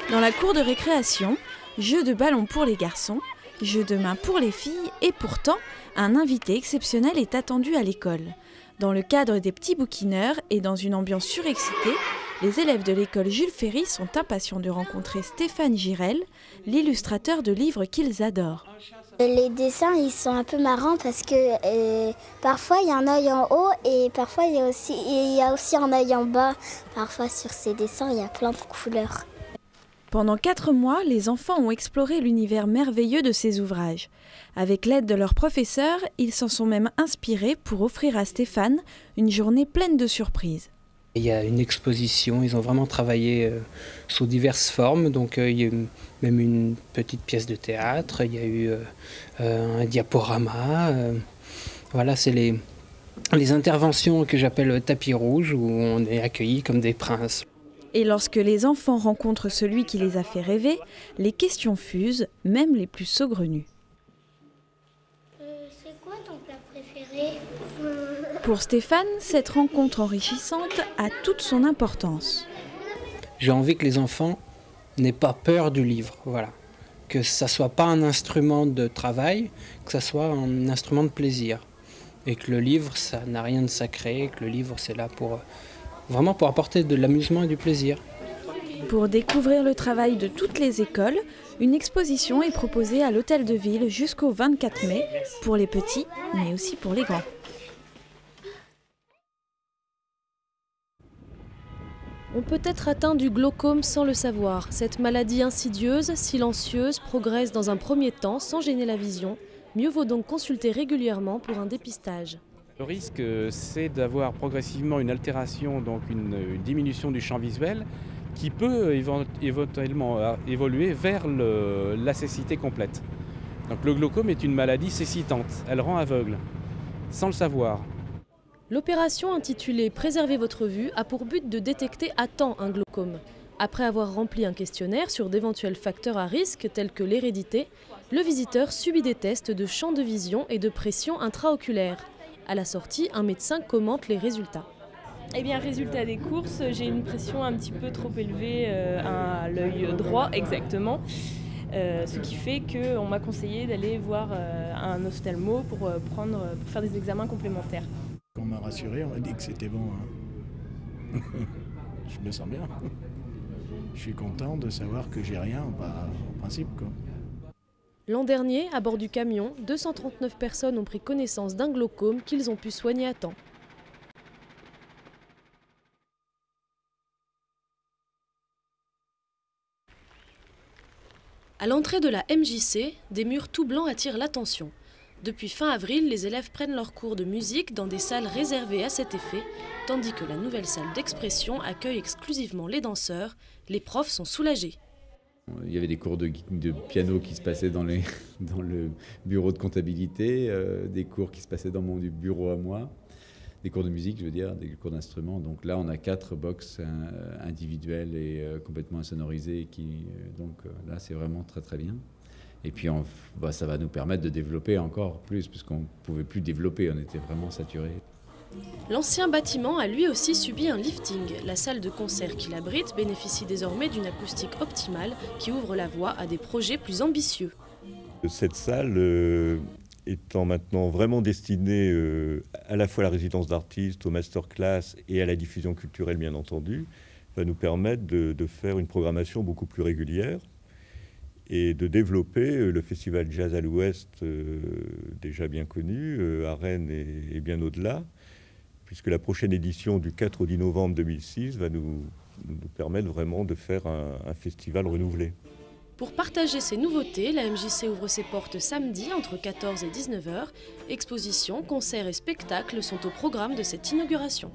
Dans la cour de récréation, jeux de ballon pour les garçons, jeux de main pour les filles et pourtant, un invité exceptionnel est attendu à l'école. Dans le cadre des petits bouquineurs et dans une ambiance surexcitée, les élèves de l'école Jules Ferry sont impatients de rencontrer Stéphane Girel, l'illustrateur de livres qu'ils adorent. Les dessins, ils sont un peu marrants parce que parfois il y a un œil en haut et parfois il y a aussi un œil en bas. Parfois sur ces dessins, il y a plein de couleurs. Pendant 4 mois, les enfants ont exploré l'univers merveilleux de ces ouvrages. Avec l'aide de leurs professeurs, ils s'en sont même inspirés pour offrir à Stéphane une journée pleine de surprises. Il y a une exposition, ils ont vraiment travaillé sous diverses formes, donc il y a eu même une petite pièce de théâtre, il y a eu un diaporama. Voilà, c'est les interventions que j'appelle tapis rouge, où on est accueillis comme des princes. Et lorsque les enfants rencontrent celui qui les a fait rêver, les questions fusent, même les plus saugrenues. C'est quoi ton plat préféré ? Pour Stéphane, cette rencontre enrichissante a toute son importance. J'ai envie que les enfants n'aient pas peur du livre, voilà. Que ça ne soit pas un instrument de travail, que ça soit un instrument de plaisir. Et que le livre, ça n'a rien de sacré, que le livre, c'est là pour vraiment pour apporter de l'amusement et du plaisir. Pour découvrir le travail de toutes les écoles, une exposition est proposée à l'Hôtel de Ville jusqu'au 24 mai, pour les petits, mais aussi pour les grands. On peut être atteint du glaucome sans le savoir. Cette maladie insidieuse, silencieuse, progresse dans un premier temps sans gêner la vision. Mieux vaut donc consulter régulièrement pour un dépistage. Le risque, c'est d'avoir progressivement une altération, donc une diminution du champ visuel, qui peut éventuellement évoluer vers la cécité complète. Donc le glaucome est une maladie cécitante, elle rend aveugle, sans le savoir. L'opération intitulée « Préserver votre vue » a pour but de détecter à temps un glaucome. Après avoir rempli un questionnaire sur d'éventuels facteurs à risque tels que l'hérédité, le visiteur subit des tests de champ de vision et de pression intraoculaire. À la sortie, un médecin commente les résultats. Eh bien, résultat des courses, j'ai une pression un petit peu trop élevée à l'œil droit, exactement. Ce qui fait qu'on m'a conseillé d'aller voir un ophtalmo pour faire des examens complémentaires. On m'a rassuré, on m'a dit que c'était bon. Hein. Je me sens bien. Je suis content de savoir que j'ai rien, en principe, quoi. L'an dernier, à bord du camion, 239 personnes ont pris connaissance d'un glaucome qu'ils ont pu soigner à temps. À l'entrée de la MJC, des murs tout blancs attirent l'attention. Depuis fin avril, les élèves prennent leurs cours de musique dans des salles réservées à cet effet, tandis que la nouvelle salle d'expression accueille exclusivement les danseurs. Les profs sont soulagés. Il y avait des cours de piano qui se passaient dans le bureau de comptabilité, des cours qui se passaient dans mon bureau à moi, des cours de musique, je veux dire, des cours d'instruments. Donc là, on a 4 box individuelles et complètement insonorisées. Donc là, c'est vraiment très très bien. Et puis ça va nous permettre de développer encore plus, puisqu'on ne pouvait plus développer, on était vraiment saturé. L'ancien bâtiment a lui aussi subi un lifting. La salle de concert qui l'abrite bénéficie désormais d'une acoustique optimale qui ouvre la voie à des projets plus ambitieux. Cette salle étant maintenant vraiment destinée à la fois à la résidence d'artistes, aux masterclass et à la diffusion culturelle bien entendu, va nous permettre de faire une programmation beaucoup plus régulière et de développer le festival Jazz à l'Ouest déjà bien connu, à Rennes et bien au-delà, puisque la prochaine édition du 4 au 10 novembre 2006 va nous permettre vraiment de faire un festival renouvelé. Pour partager ces nouveautés, la MJC ouvre ses portes samedi entre 14 et 19h. Expositions, concerts et spectacles sont au programme de cette inauguration.